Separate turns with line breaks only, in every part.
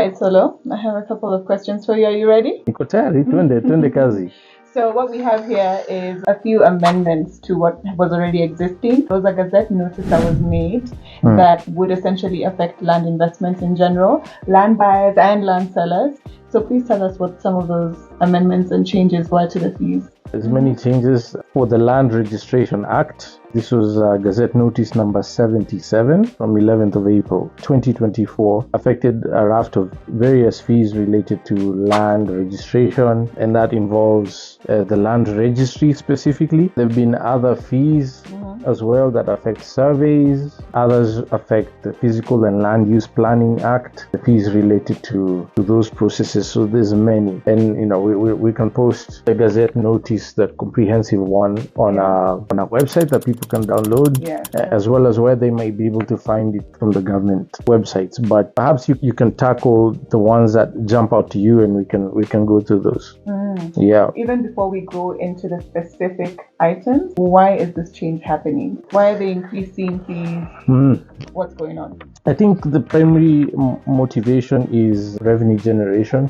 right, Solo. I have a couple of questions for you. Are you ready?
Niko tayari, twende kazi.
So what we have here is a few amendments to what was already existing. There was a Gazette notice that was made that would essentially affect land investments in general, land buyers and land sellers. So please tell us what some of those amendments and changes were to the fees.
There's many changes for the Land Registration Act. This was Gazette Notice number 77 from 11th of April 2024, affected a raft of various fees related to land registration, and that involves the land registry specifically. There have been other fees as well that affect surveys. Others affect the Physical and Land Use Planning Act, the fees related to those processes. So there's many, and we can post a Gazette Notice, the comprehensive one, on our website that people can download, as well as where they might be able to find it from the government websites. But perhaps you can tackle the ones that jump out to you, and we can go through those. Yeah.
Even before we go into the specific items, why is this change happening? Why are they increasing fees? What's going on?
I think the primary motivation is revenue generation.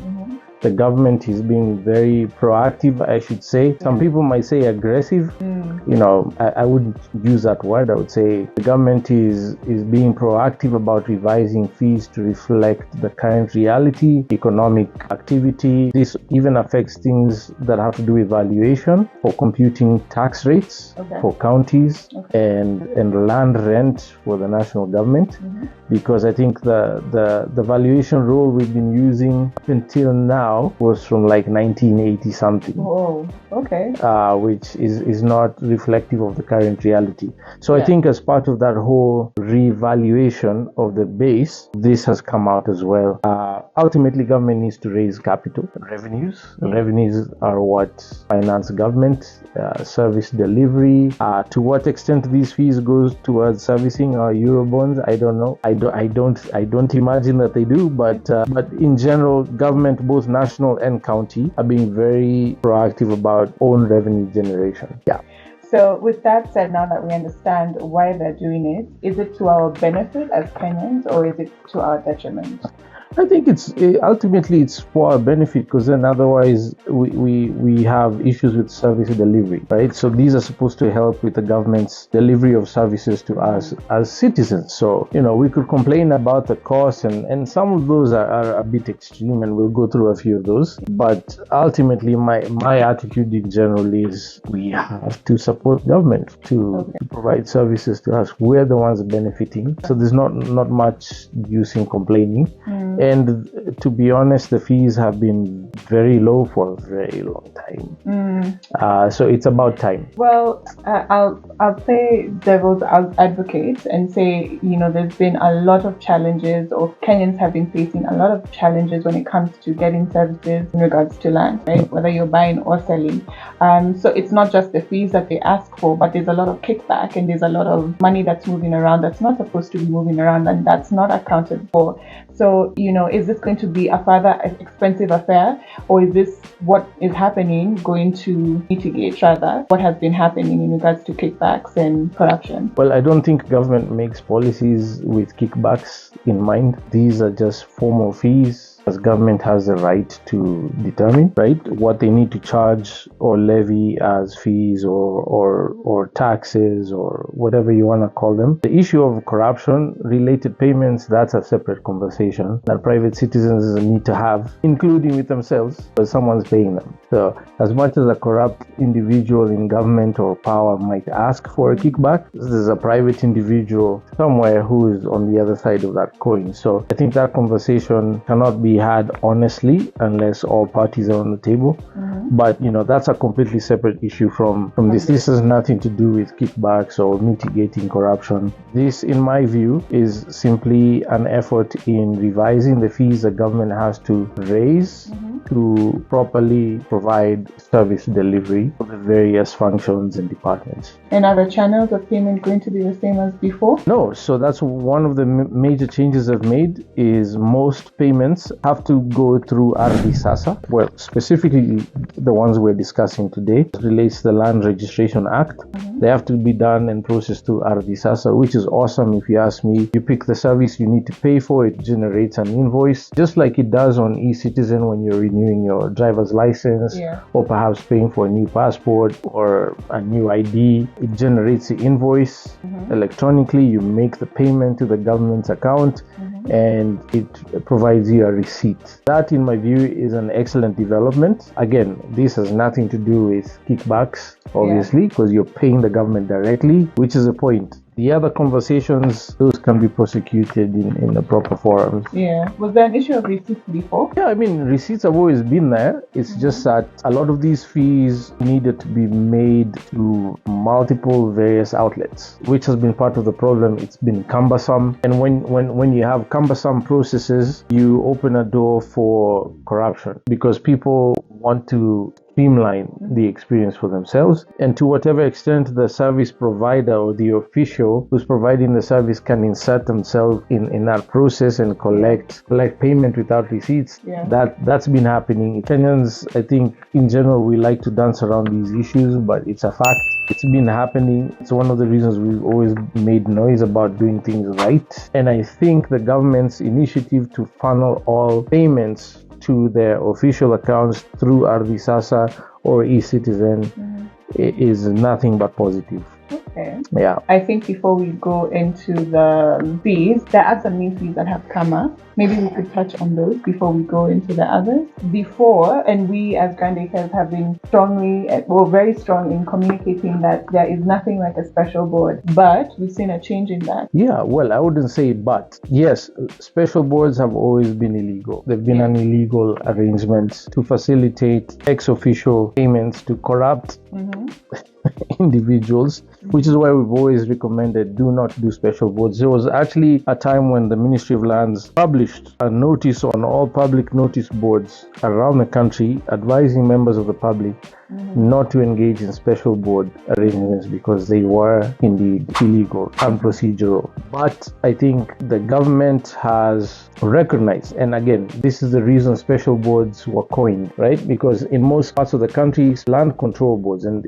The government is being very proactive, I should say. Some people might say aggressive. I wouldn't use that word. I would say the government is being proactive about revising fees to reflect the current reality, economic activity. This even affects things that have to do with valuation, for computing tax rates for counties, and land rent for the national government. Because I think the valuation rule we've been using up until now was from like 1980 something.
Oh, okay.
Which is not reflective of the current reality. So I think as part of that whole revaluation of the base, this has come out as well. Ultimately, government needs to raise capital, revenues. Revenues are what finance government, service delivery. To what extent these fees goes towards servicing our Eurobonds, I don't know. I don't imagine that they do, but in general, government, both national and county, are being very proactive about own revenue generation. Yeah.
So with that said, now that we understand why they're doing it, is it to our benefit as Kenyans, or is it to our detriment?
I think it's ultimately for our benefit, because then otherwise we have issues with service delivery, right? So these are supposed to help with the government's delivery of services to us as citizens. So we could complain about the cost, and some of those are a bit extreme, and we'll go through a few of those. But ultimately, my attitude in general is we have to support government to provide services to us. We're the ones benefiting, so there's not much use in complaining. And to be honest, the fees have been very low for a very long time. So it's about time.
Well, I'll play devil's advocate and say, there's been a lot of challenges, or Kenyans have been facing a lot of challenges when it comes to getting services in regards to land, right? Whether you're buying or selling. So it's not just the fees that they ask for, but there's a lot of kickback, and there's a lot of money that's moving around that's not supposed to be moving around, and that's not accounted for. So, is this going to be a further expensive affair, or is this what is happening going to mitigate rather what has been happening in regards to kickbacks and corruption?
Well, I don't think government makes policies with kickbacks in mind. These are just formal fees, as government has the right to determine, right, what they need to charge or levy as fees or taxes or whatever you want to call them. The issue of corruption related payments, that's a separate conversation that private citizens need to have, including with themselves, because someone's paying them. So as much as a corrupt individual in government or power might ask for a kickback, there's a private individual somewhere who is on the other side of that coin. So I think that conversation cannot be had honestly unless all parties are on the table. But that's a completely separate issue from this. This has nothing to do with kickbacks or mitigating corruption. This, in my view, is simply an effort in revising the fees the government has to raise to properly provide service delivery for the various functions and departments.
And are the channels of payment going to be the same as before?
No. So that's one of the major changes I've made, is most payments have to go through Ardhi Sasa. Well, specifically the ones we're discussing today relates to the Land Registration Act. They have to be done and processed through Ardhi-SASSA, which is awesome if you ask me. You pick the service you need to pay for, it generates an invoice, just like it does on eCitizen when you're renewing your driver's license, or perhaps paying for a new passport or a new ID. It generates the invoice electronically. You make the payment to the government's account, and it provides you a receipt. That, in my view, is an excellent development. Again, this has nothing to do with kickbacks, obviously, because you're paying the government directly, which is the point. The other conversations, those can be prosecuted in the proper forums.
Yeah. Was there an issue of receipts before?
Yeah, I mean, receipts have always been there. It's just that a lot of these fees needed to be made to multiple various outlets, which has been part of the problem. It's been cumbersome. And when you have cumbersome processes, you open a door for corruption because people want to streamline the experience for themselves, and to whatever extent the service provider or the official who's providing the service can insert themselves in that process and collect payment without receipts. That's been happening. Kenyans, I think in general, we like to dance around these issues, but it's a fact. It's been happening. It's one of the reasons we've always made noise about doing things right. And I think the government's initiative to funnel all payments to their official accounts through Ardhi-SASSA or eCitizen is nothing but positive.
Okay.
Yeah.
I think before we go into the fees, there are some new fees that have come up. Maybe we could touch on those before we go into the others. Before, and we as Grand Acres have been very strong in communicating that there is nothing like a special board, but we've seen a change in that.
Yeah, well, I wouldn't say but. Yes, special boards have always been illegal. They've been an illegal arrangement to facilitate ex-officio payments to corrupt individuals, which is why we've always recommended do not do special boards. There was actually a time when the Ministry of Lands published a notice on all public notice boards around the country advising members of the public not to engage in special board arrangements because they were indeed illegal and procedural. But I think the government has recognized, and again, this is the reason special boards were coined, right? Because in most parts of the country, land control boards, and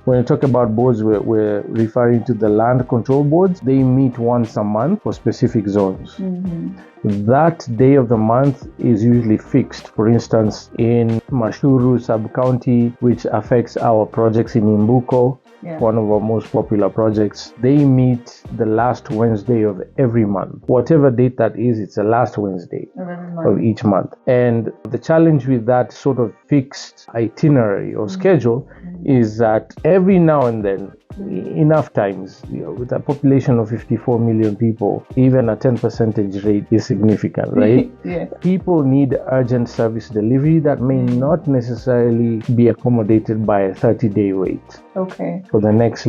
when we talk about boards, we're referring to the land control boards. They meet once a month for specific zones. That day of the month is usually fixed. For instance, in Mashuru sub-county, which affects our projects in Imbuko, one of our most popular projects, they meet the last Wednesday of every month. Whatever date that is, it's the last Wednesday of each month. And the challenge with that sort of fixed itinerary or schedule is that every now and then, enough times, with a population of 54 million people, even a 10% rate is significant, right? People need urgent service delivery that may not necessarily be accommodated by a 30-day wait for the next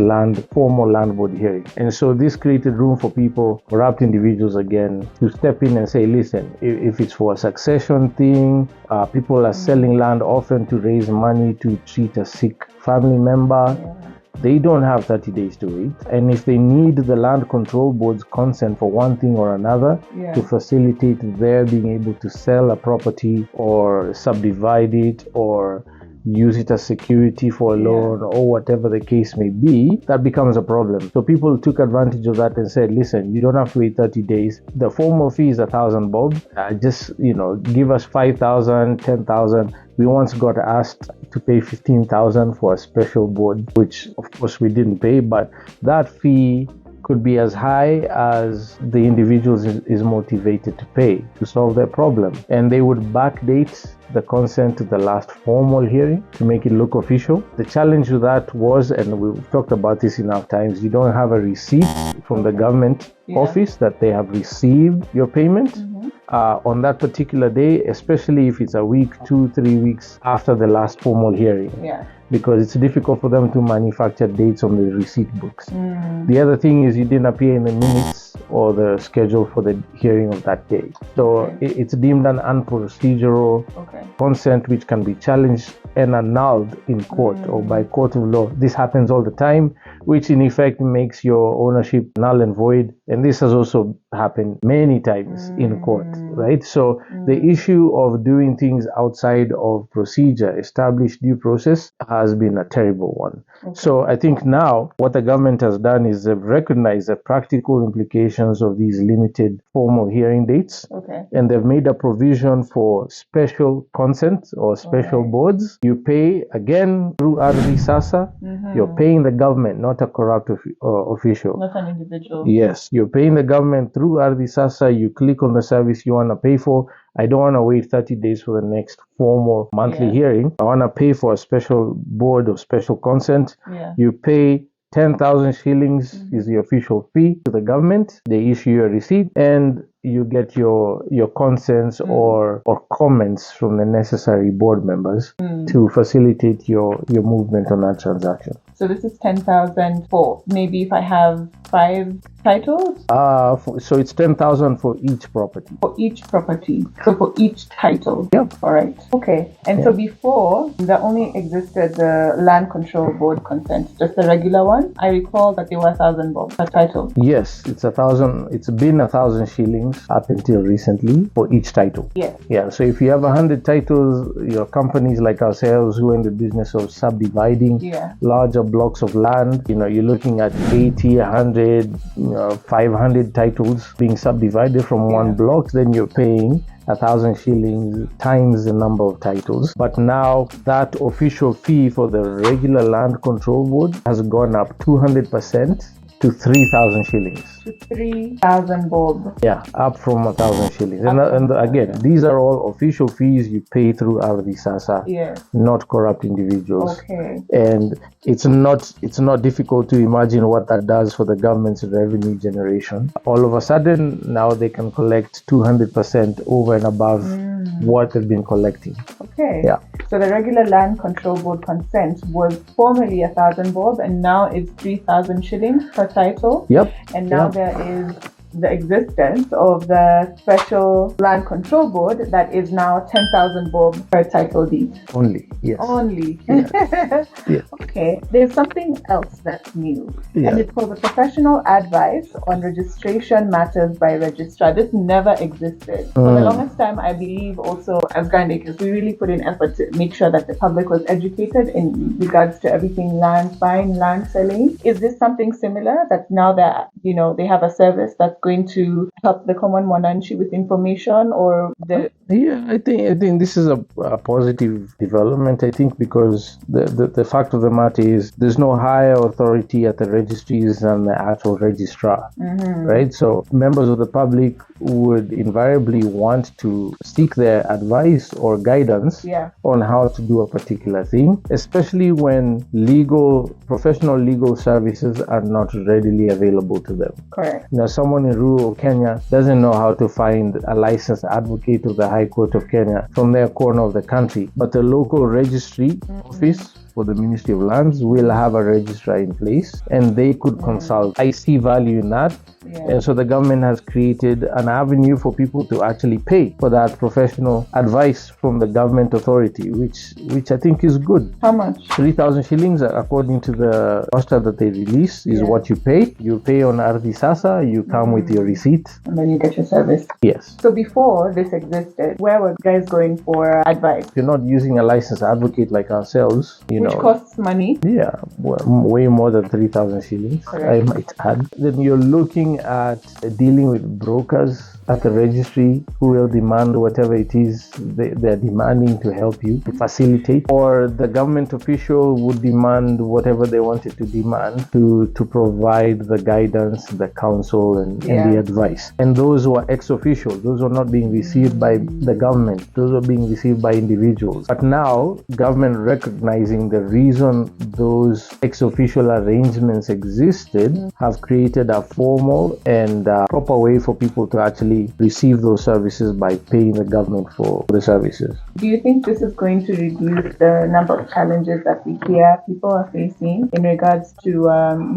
formal land board hearing. And so this created room for people, corrupt individuals again, to step in and say, listen, if it's for a succession thing, people are selling land often to raise money to treat a sick family member. They don't have 30 days to wait. And if they need the land control board's consent for one thing or another to facilitate their being able to sell a property or subdivide it or use it as security for a loan or whatever the case may be, that becomes a problem. So people took advantage of that and said, listen, you don't have to wait 30 days. The formal fee is 1,000 bob. Just, give us 5,000, 10,000. We once got asked to pay 15,000 for a special board, which of course we didn't pay, but that fee could be as high as the individual is motivated to pay to solve their problem. And they would backdate the consent to the last formal hearing to make it look official. The challenge with that was, and we've talked about this enough times, you don't have a receipt from the government office that they have received your payment on that particular day, especially if it's a week, 2-3 weeks after the last formal hearing. Because it's difficult for them to manufacture dates on the receipt books. The other thing is you didn't appear in the minutes or the schedule for the hearing of that day. So it's deemed an unprocedural consent which can be challenged and annulled in court or by court of law. This happens all the time, which in effect makes your ownership null and void. And this has also happened many times in court, right? So the issue of doing things outside of procedure, established due process, has been a terrible one.
Okay.
So I think now what the government has done is they've recognized the practical implications of these limited formal hearing dates.
Okay.
And they've made a provision for special consent or special boards. You pay again through RD SASA. You're paying the government, not a corrupt official.
Not an individual.
Yes, you're paying the government through RD SASA. You click on the service you want to pay for. I don't want to wait 30 days for the next formal monthly hearing. I want to pay for a special board of special consent.
Yeah.
You pay 10,000 shillings is the official fee to the government. They issue you a receipt and you get your consents or comments from the necessary board members to facilitate your movement on that transaction.
So this is 10,000 for maybe if I have 5 titles?
So it's 10,000 for each property.
For each property. So for each title.
Yep.
All right. Okay. And so before, there only existed the land control board consent, just the regular one. I recall that they were 1,000 bob per title.
Yes, it's 1,000. It's been 1,000 shillings up until recently for each title.
Yes.
Yeah. So if you have 100 titles, your companies like ourselves who are in the business of subdividing larger blocks of land, you're looking at 80, 100, 500 titles being subdivided from one block, then you're paying 1,000 shillings times the number of titles. But now that official fee for the regular land control board has gone up 200% to 3,000 shillings.
To 3,000 bob.
Yeah, up from 1,000 shillings. And again, these are all official fees you pay through RD SASA, not corrupt individuals.
Okay.
And it's not difficult to imagine what that does for the government's revenue generation. All of a sudden, now they can collect 200% over and above what they've been collecting.
Okay.
Yeah.
So the regular land control board consent was formerly 1,000 bob and now it's 3,000 shillings per title.
Yep.
And now there is the existence of the special land control board that is now 10,000 bob per title deed.
Only, yes.
Only.
Yeah.
Okay. There's something else that's new. And it's called the Professional Advice on Registration Matters by Registrar. This never existed. For the longest time, I believe also as Grindacres, we really put in effort to make sure that the public was educated in regards to everything land buying, land selling. Is this something similar that now that, they have a service that's going to help the common Mwananchi with information or the...
Yeah, I think this is a positive development. I think because the fact of the matter is there's no higher authority at the registries than the actual registrar, right? So members of the public would invariably want to seek their advice or guidance on how to do a particular thing, especially when professional legal services are not readily available to them.
Correct.
Someone in rural Kenya doesn't know how to find a licensed advocate of the High Court of Kenya from their corner of the country, but the local registry office for the Ministry of Lands will have a registrar in place and they could consult. I see value in that. And so the government has created an avenue for people to actually pay for that professional advice from the government authority, which I think is good.
How much?
3,000 shillings, according to the roster that they release, is what you pay. You pay on RD SASA, you come with your receipt.
And then you get your service.
Yes.
So before this existed, where were guys going for advice?
If you're not using a licensed advocate like ourselves,
which costs money.
Yeah, way more than 3,000 shillings, I might add. Then you're looking at dealing with brokers at the registry who will demand whatever it is they're demanding to help you, to facilitate, or the government official would demand whatever they wanted to demand to provide the guidance, the counsel, and the advice. And those who are ex-official, those who are not being received by the government, those are being received by individuals. But now, government recognizing the reason those ex-official arrangements existed have created a formal and proper way for people to actually actually receive those services by paying the government for the services.
Do you think this is going to reduce the number of challenges that we hear people are facing in regards to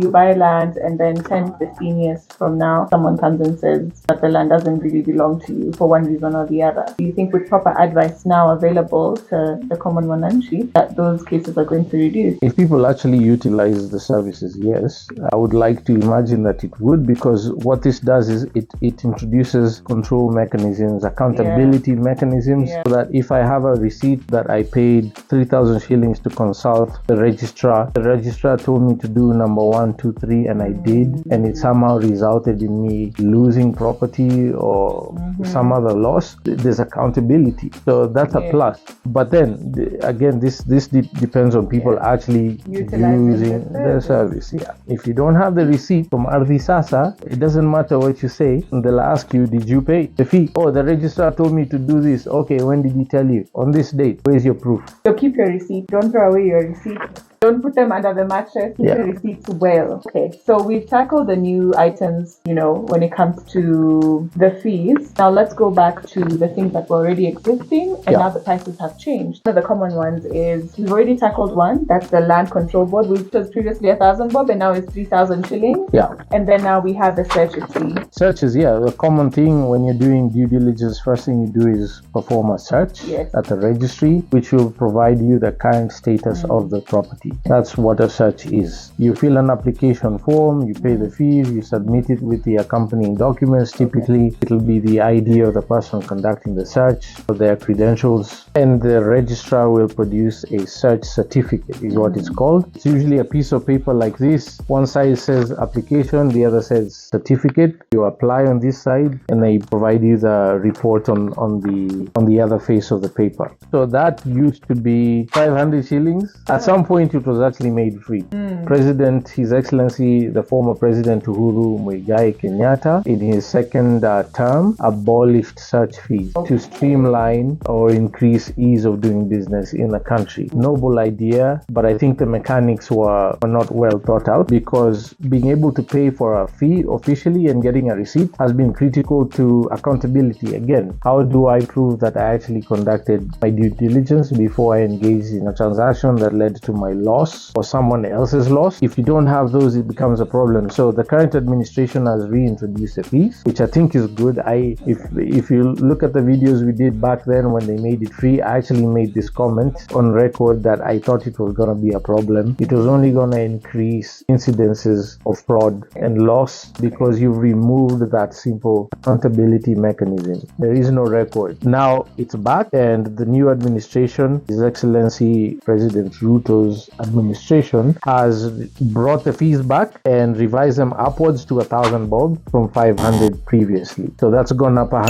you buy land and then 10, 15 years from now, someone comes and says that the land doesn't really belong to you for one reason or the other? Do you think with proper advice now available to the common Mwananchi that those cases are going to reduce?
If people actually utilize the services, yes, I would like to imagine that it would, because what this does is it introduces control mechanisms, accountability mechanisms, so that if I have a receipt that I paid 3,000 shillings to consult the registrar told me to do number 1, 2, 3, and I did, and it somehow resulted in me losing property or some other loss, there's accountability. So that's a plus. But then again, this depends on people actually using the service. If you don't have the receipt from Ardhi Sasa, it doesn't matter what you say, they'll ask you, did you pay the fee? Oh, the registrar told me to do this. Okay, when did he tell you? On this date. Where's your proof?
So keep your receipt. Don't throw away your receipt. Don't put them under the mattress. Keep your receipts well. Okay, so we've tackled the new items, when it comes to the fees. Now let's go back to the things that were already existing, and now the prices have changed. One of the common ones is, we've already tackled one, that's the land control board, which was previously 1,000 bob and now it's 3,000 shillings. And then now we have the searches fee.
Searches, the common thing when you're doing due diligence, first thing you do is perform a search at the registry, which will provide you the current status of the property. That's what a search is. You fill an application form, you pay the fees, you submit it with the accompanying documents. Typically, it'll be the ID of the person conducting the search, or their credentials, and the registrar will produce a search certificate, is what it's called. It's usually a piece of paper like this. One side says application, the other says certificate. You apply on this side, and they provide you the report on the other face of the paper. So that used to be 500 shillings. At some point, it was actually made free. President, His Excellency, the former President Uhuru Muigai Kenyatta, in his second term, abolished such fees to streamline or increase ease of doing business in the country. Noble idea, but I think the mechanics were not well thought out, because being able to pay for a fee officially and getting a receipt has been critical to accountability. Again, how do I prove that I actually conducted my due diligence before I engaged in a transaction that led to my loss or someone else's loss? If you don't have those, it becomes a problem. So the current administration has reintroduced the fees, which I think is good. If you look at the videos we did back then when they made it free, I actually made this comment on record that I thought it was going to be a problem. It was only going to increase incidences of fraud and loss, because you've removed that simple accountability mechanism. There is no record. Now it's back, and the new administration, His Excellency President Ruto's administration, has brought the fees back and revised them upwards to 1,000 bob from 500 previously. So that's gone up 100%.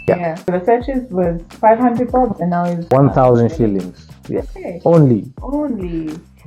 So the searches was 500 bob and now it's
1,000 shillings. Only.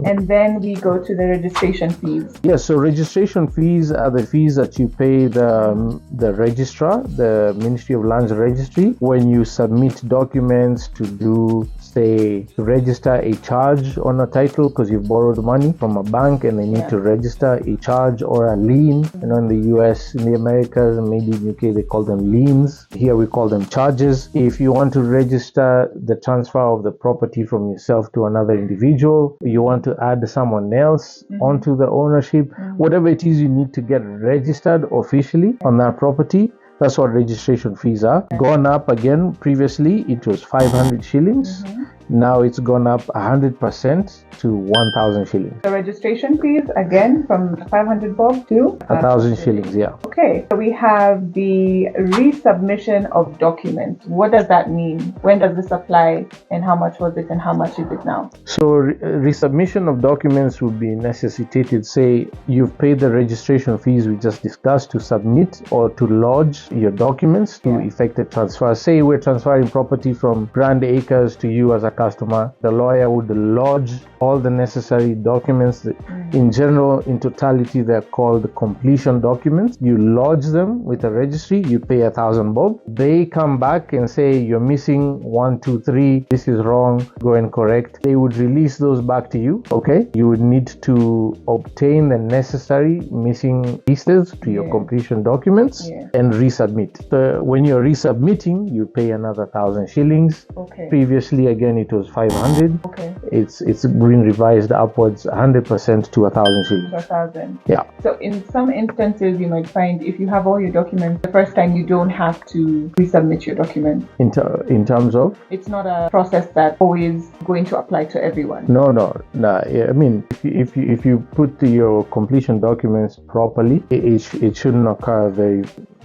And
then we go to the registration fees.
Yes, so registration fees are the fees that you pay the registrar, the Ministry of Lands Registry, when you submit documents to do, say, to register a charge on a title because you've borrowed money from a bank and they need to register a charge or a lien. In the US, in the Americas, and maybe in UK, they call them liens. Here we call them charges. If you want to register the transfer of the property from yourself to another individual, you want to add someone else onto the ownership, whatever it is you need to get registered officially on that property, that's what registration fees are. Gone up again. Previously it was 500 shillings. Now it's gone up 100% to 1,000 shillings.
The registration fees again from 500 bob to
1,000 shillings.
Okay, so we have the resubmission of documents. What does that mean? When does this apply, and how much was it, and how much is it now?
So resubmission of documents would be necessitated. Say you've paid the registration fees we just discussed to submit or to lodge your documents to effect a transfer. Say we're transferring property from Grand Acres to you as a customer. The lawyer would lodge all the necessary documents. In general, in totality, they're called completion documents. You lodge them with a registry, you pay 1,000 bob. They come back and say, you're missing 1, 2, 3, this is wrong, go and correct. They would release those back to you, okay? You would need to obtain the necessary missing pieces to your completion documents and resubmit. So when you're resubmitting, you pay another 1,000 shillings.
Okay.
Previously, again, it was 500.
Okay.
It's been revised upwards 100% to 1,000 shillings.
1,000.
Yeah.
So in some instances, you might find if you have all your documents the first time, you don't have to resubmit your documents.
In terms of?
It's not a process that's always going to apply to everyone.
No. I mean, if you put your completion documents properly, it shouldn't occur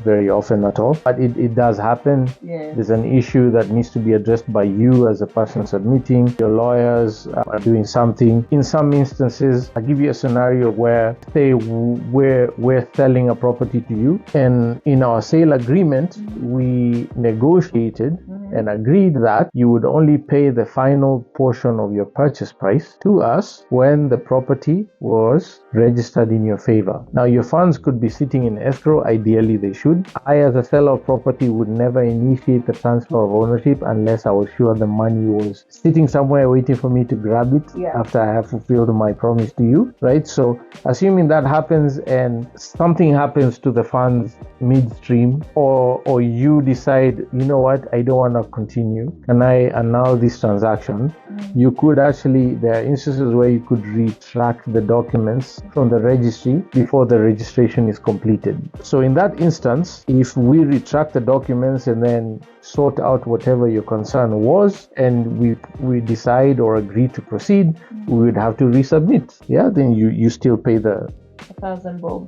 very often at all, but it does happen. There's an issue that needs to be addressed by you as a person submitting. Your lawyers are doing something. In some instances, I'll give you a scenario where, say, we're selling a property to you, and in our sale agreement, we negotiated and agreed that you would only pay the final portion of your purchase price to us when the property was registered in your favor. Now, your funds could be sitting in escrow. Ideally, they should. I, as a seller of property, would never initiate the transfer of ownership unless I was sure the money was sitting somewhere waiting for me to grab it after I have fulfilled my promise to you, right? So, assuming that happens and something happens to the funds midstream, or you decide, you know what, I don't want to continue, and I annul this transaction, you could actually, there are instances where you could retract the documents from the registry before the registration is completed. So in that instance, if we retract the documents and then sort out whatever your concern was, and we decide or agree to proceed, we would have to resubmit. Then you still pay the
1,000 bob.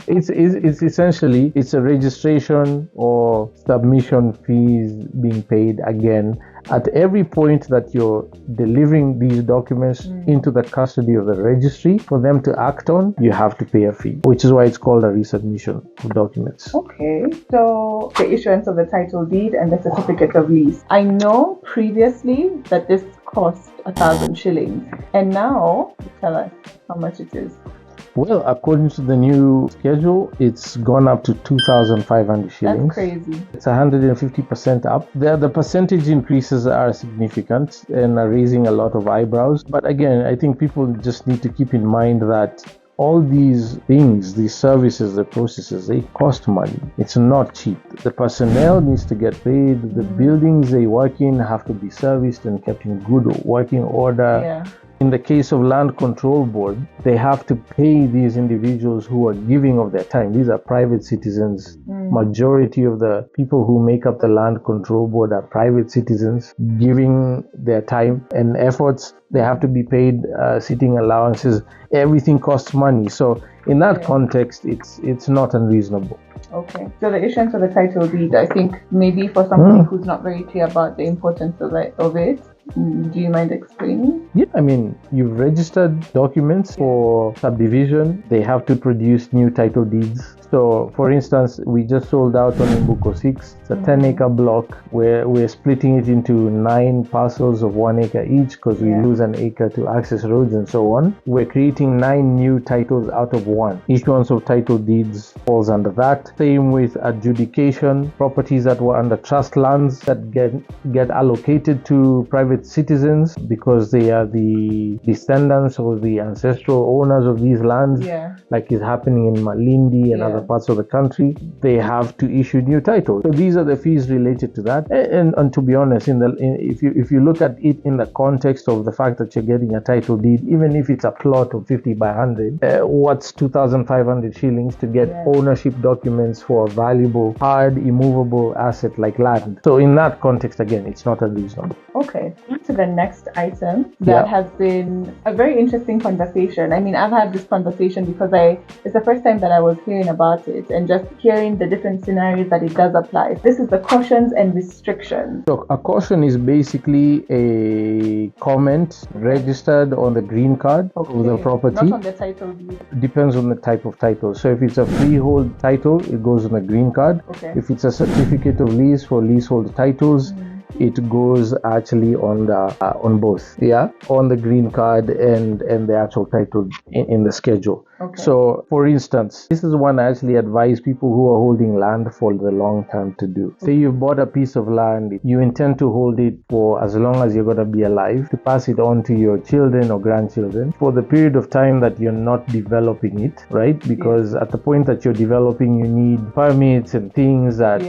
It's essentially, it's a registration or submission fees being paid again at every point that you're delivering these documents into the custody of the registry. For them to act on, you have to pay a fee, which is why it's called a resubmission of documents.
Okay, so the issuance of the title deed and the certificate of lease. I know previously that this cost 1,000 shillings, and now tell us how much it is.
Well, according to the new schedule, it's gone up to 2,500 shillings.
That's crazy.
It's 150% up. The percentage increases are significant and are raising a lot of eyebrows. But again, I think people just need to keep in mind that all these things, these services, the processes, they cost money. It's not cheap. The personnel needs to get paid. The buildings they work in have to be serviced and kept in good working order. In the case of Land Control Board, they have to pay these individuals who are giving of their time. These are private citizens. Majority of the people who make up the Land Control Board are private citizens giving their time and efforts. They have to be paid sitting allowances. Everything costs money. So in that context, it's not unreasonable.
Okay, so the issuance of the title deed, I think maybe for somebody who's not very clear about the importance of it, do you mind explaining?
Yeah, I mean, you've registered documents for subdivision. They have to produce new title deeds. So, for instance, we just sold out on Mbuko 6. It's a 10-acre block where we're splitting it into 9 parcels of 1 acre each because we lose an acre to access roads and so on. We're creating 9 new titles out of 1. Issuance of title deeds falls under that. Same with adjudication. Properties that were under trust lands that get allocated to private citizens because they are the descendants or the ancestral owners of these lands, like is happening in Malindi and other parts of the country. They have to issue new titles. So these are the fees related to that. And to be honest, if you look at it in the context of the fact that you're getting a title deed, even if it's a plot of 50 by 100, what's 2,500 shillings to get ownership documents for a valuable, hard, immovable asset like land? So in that context, again, it's not unreasonable.
Okay, to the next item that has been a very interesting conversation. I mean, I've had this conversation because it's the first time that I was hearing about it and just hearing the different scenarios that it does apply. This is the cautions and restrictions.
So a caution is basically a comment registered on the green card of the property.
Not on the title deed.
Depends on the type of title. So if it's a freehold title, it goes on the green card.
Okay.
If it's a certificate of lease for leasehold titles, it goes actually on the on both, on the green card and the actual title in the schedule.
Okay.
So, for instance, this is one I actually advise people who are holding land for the long term to do. Say you've bought a piece of land, you intend to hold it for as long as you're going to be alive, to pass it on to your children or grandchildren for the period of time that you're not developing it, right? Because at the point that you're developing, you need permits and things that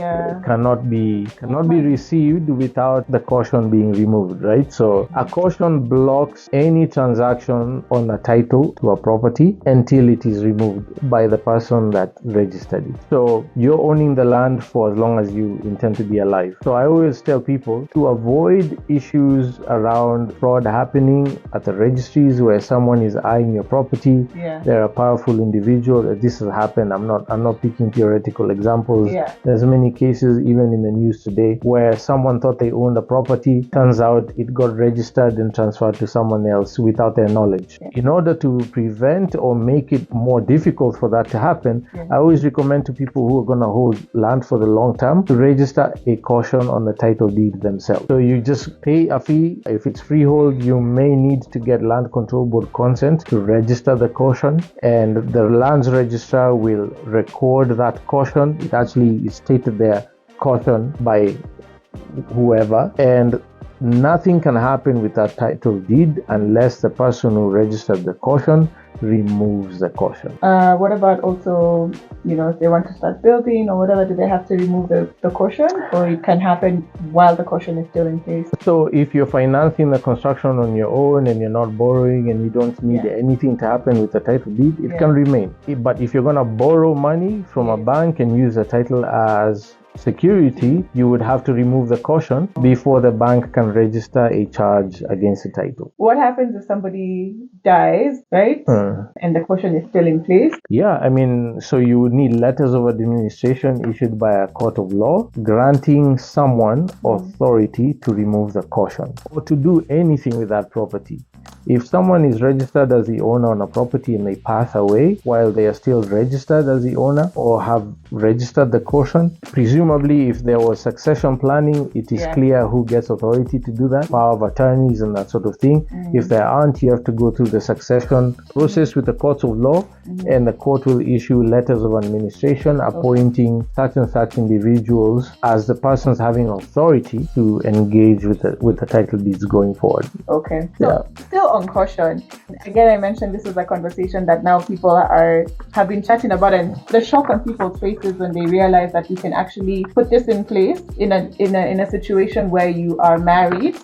cannot be received without the caution being removed, right? So a caution blocks any transaction on a title to a property until it is removed by the person that registered it. So you're owning the land for as long as you intend to be alive. So I always tell people to avoid issues around fraud happening at the registries where someone is eyeing your property. They're a powerful individual. This has happened. I'm not picking theoretical examples. There's many cases even in the news today where someone thought they owned a property. Turns out it got registered and transferred to someone else without their knowledge. In order to prevent or make it more difficult for that to happen, I always recommend to people who are going to hold land for the long term to register a caution on the title deed themselves. So you just pay a fee. If it's freehold, you may need to get Land Control Board consent to register the caution, and the lands registrar will record that caution. It actually is stated there, caution by whoever, and nothing can happen with that title deed unless the person who registered the caution removes the caution.
What about also, if they want to start building or whatever, do they have to remove the caution, or it can happen while the caution is still in place?
So if you're financing the construction on your own and you're not borrowing and you don't need anything to happen with the title deed, it can remain. But if you're going to borrow money from a bank and use the title as security, you would have to remove the caution before the bank can register a charge against the title.
What happens if somebody dies, right? And the caution is still in place?
So you would need letters of administration issued by a court of law granting someone authority to remove the caution or to do anything with that property. If someone is registered as the owner on a property and they pass away while they are still registered as the owner or have registered the caution, presumably if there was succession planning, it is clear who gets authority to do that, power of attorneys and that sort of thing. If there aren't, you have to go through the succession process with the courts of law, and the court will issue letters of administration appointing such and such individuals as the persons having authority to engage with the title deeds going forward.
Okay. So still on caution, again, I mentioned this is a conversation that now people have been chatting about, and the shock on people's faces when they realize that you can actually put this in place in a situation where you are married,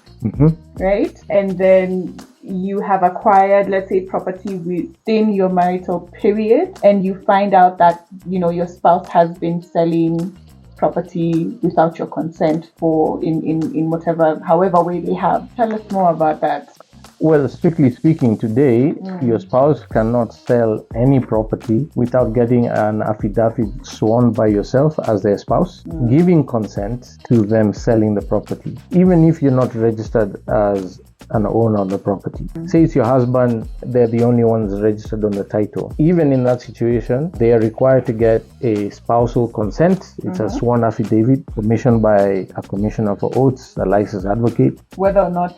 right? And then you have acquired, let's say, property within your marital period, and you find out that your spouse has been selling property without your consent in however way they have. Tell us more about that.
Well, strictly speaking, today, your spouse cannot sell any property without getting an affidavit sworn by yourself as their spouse, giving consent to them selling the property, even if you're not registered as an owner of the property. Say it's your husband, they're the only ones registered on the title. Even in that situation, they are required to get a spousal consent. It's a sworn affidavit commissioned by a commissioner for oaths, a licensed advocate.
Whether or not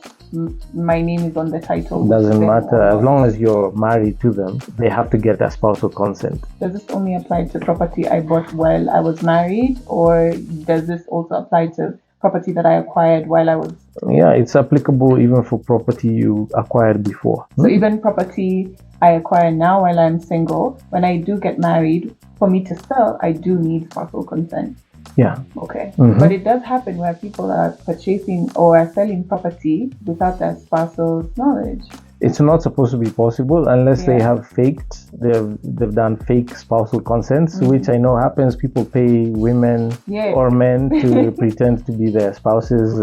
my name is on the title
doesn't matter. As long as you're married to them, they have to get a spousal consent.
Does this only apply to property I bought while I was married, or does this also apply to property that I acquired while I was...
It's applicable even for property you acquired before.
So even property I acquire now while I'm single, when I do get married, for me to sell, I do need spousal consent. Okay. But it does happen where people are purchasing or are selling property without their spousal's knowledge.
It's not supposed to be possible unless they have they've done fake spousal consents, which I know happens. People pay women or men to pretend to be their spouses.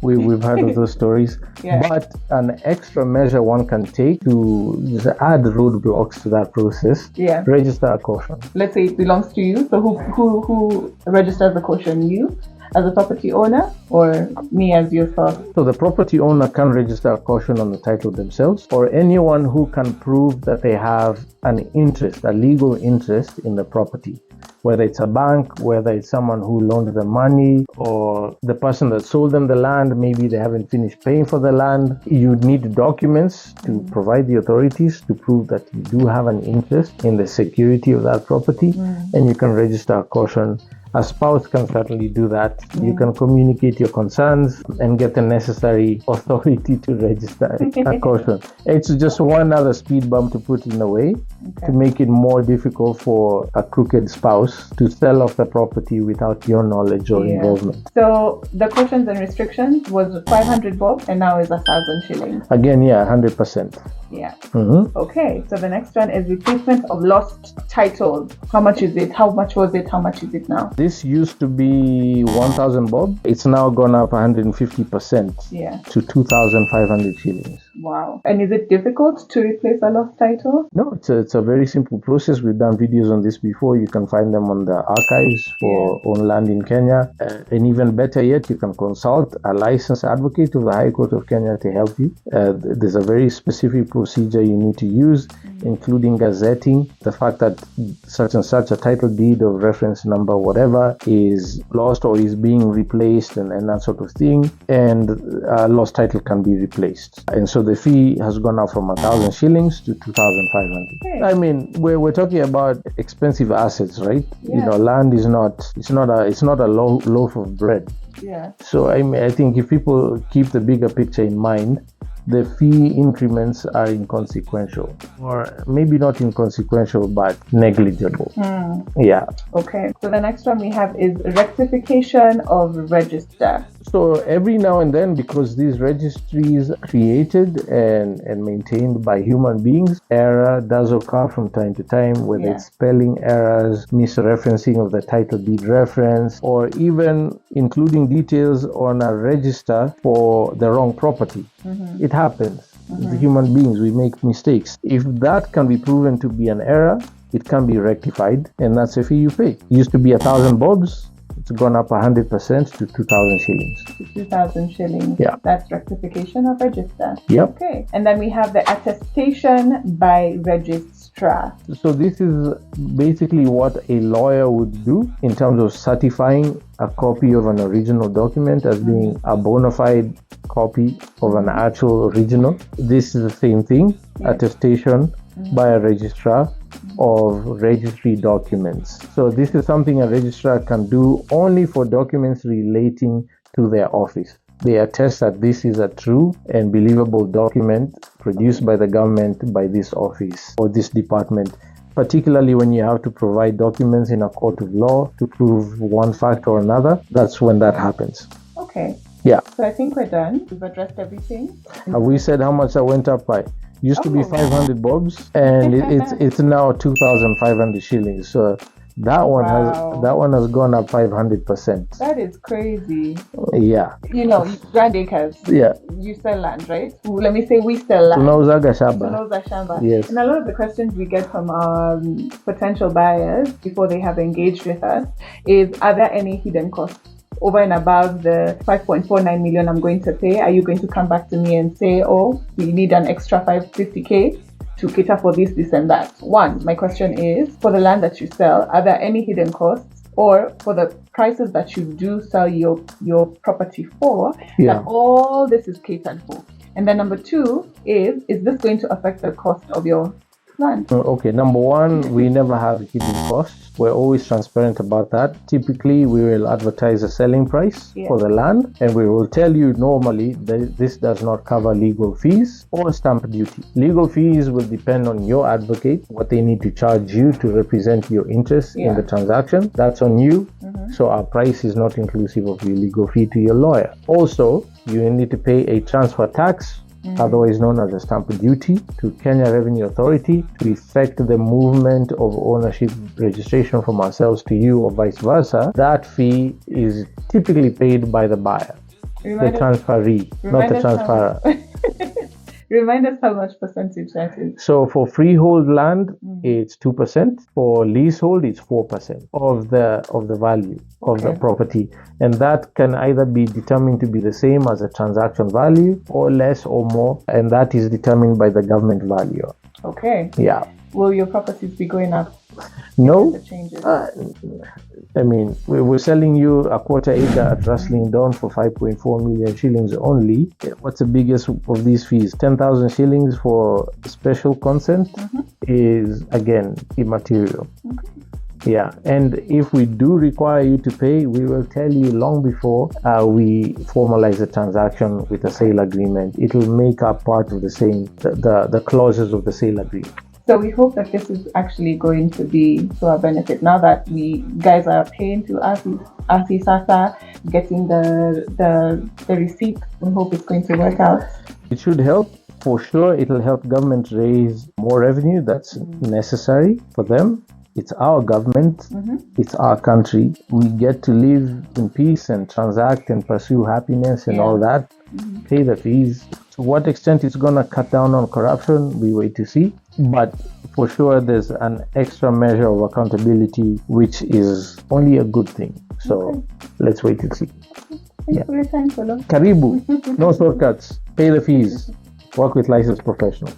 We've heard of those stories. But an extra measure one can take to just add roadblocks to that process. Register a caution.
Let's say it belongs to you. So who registers the caution? You as a property owner, or me as your spouse?
So the property owner can register a caution on the title themselves, or anyone who can prove that they have an interest, a legal interest in the property. whether it's a bank, whether it's someone who loaned them money, or the person that sold them the land, maybe they haven't finished paying for the land. You need documents to provide the authorities to prove that you do have an interest in the security of that property, and you can register a caution. A spouse can certainly do that. You can communicate your concerns and get the necessary authority to register a caution. It's just one other speed bump to put in the way to make it more difficult for a crooked spouse to sell off the property without your knowledge or involvement.
So the cautions and restrictions was 500 bob and now is 1,000 shillings.
Again, 100%.
Yeah. Okay. So the next one is replacement of lost titles. How much is it? How much was it? How much is it now?
This used to be 1,000 bob. It's now gone up 150% to 2,500 shillings.
Wow. And is it difficult to replace a lost title?
No, it's a very simple process. We've done videos on this before. You can find them on the archives for own land in Kenya. And even better yet, you can consult a licensed advocate of the High Court of Kenya to help you. There's a very specific procedure you need to use, including gazetting. The fact that such and such a title deed or reference number, whatever, is lost or is being replaced and that sort of thing. And a lost title can be replaced. And so the fee has gone up from 1,000 shillings to 2,500. I mean, we're talking about expensive assets, right? You know, land is it's not a loaf of bread.
Yeah.
So I think if people keep the bigger picture in mind, the fee increments are inconsequential, or maybe not inconsequential, but negligible. Yeah.
Okay. So the next one we have is rectification of register.
So every now and then, because these registries are created and maintained by human beings, error does occur from time to time, whether it's spelling errors, misreferencing of the title deed reference, or even including details on a register for the wrong property. It happens. The human beings, we make mistakes. If that can be proven to be an error, it can be rectified, and that's a fee you pay. It used to be 1,000 bobs. It's gone up 100% to 2,000 shillings.
2,000 shillings.
Yeah.
That's rectification of register.
Yep.
Okay. And then we have the attestation by registrar.
So this is basically what a lawyer would do in terms of certifying a copy of an original document as being a bona fide copy of an actual original. This is the same thing, attestation by a registrar of registry documents. So this is something a registrar can do only for documents relating to their office. They attest that this is a true and believable document produced by the government, by this office or this department, particularly when you have to provide documents in a court of law to prove one fact or another. That's when that happens.
Okay.
Yeah.
So I think we're done. We've addressed everything.
Have we said how much that went up by? Used to be 500 bobs, and it's now 2,500 shillings. So that one has gone up 500%.
That is crazy.
Yeah.
You know, Grand Acres.
Yeah.
You sell land, right? Let me say we sell land.
Tunauza shamba.
Tunauza shamba.
Yes.
And a lot of the questions we get from our potential buyers before they have engaged with us is, are there any hidden costs? Over and above the 5.49 million I'm going to pay, are you going to come back to me and say, oh, we need an extra 550k to cater for this, this and that? One, my question is, for the land that you sell, are there any hidden costs? Or for the prices that you do sell your property for, that all this is catered for? And then number two is this going to affect the cost of your land?
Okay, number one, we never have hidden costs. We're always transparent about that. Typically, we will advertise a selling price for the land, and we will tell you normally that this does not cover legal fees or stamp duty. Legal fees will depend on your advocate, what they need to charge you to represent your interest in the transaction. That's on you. So our price is not inclusive of your legal fee to your lawyer. Also, you need to pay a transfer tax, otherwise known as a stamp duty, to Kenya Revenue Authority to effect the movement of ownership registration from ourselves to you or vice versa. That fee is typically paid by the buyer, the transferee, not the transferor.
Remind us how much percentage that is.
So for freehold land, it's 2%. For leasehold, it's 4% of the value of the property. And that can either be determined to be the same as a transaction value or less or more. And that is determined by the government valuer.
Okay.
Yeah.
will your properties be going up?
No.
The changes.
I mean, we're selling you a quarter acre at Rustling Dawn for 5.4 million shillings only. What's the biggest of these fees? 10,000 shillings for special consent is, again, immaterial. Yeah, and if we do require you to pay, we will tell you long before we formalize the transaction with a sale agreement. It will make up part of the clauses of the sale agreement.
So we hope that this is actually going to be to our benefit. Now that we guys are paying to ASISASA, getting the receipt, we hope it's going to work out.
It should help. For sure, it will help government raise more revenue. That's necessary for them. It's our government. It's our country. We get to live in peace and transact and pursue happiness and all that. Pay the fees. To what extent it's going to cut down on corruption, we wait to see. But for sure, there's an extra measure of accountability, which is only a good thing. So let's wait and see.
Thanks for your time, Solo.
Karibu. No shortcuts. Pay the fees. Work with licensed professionals.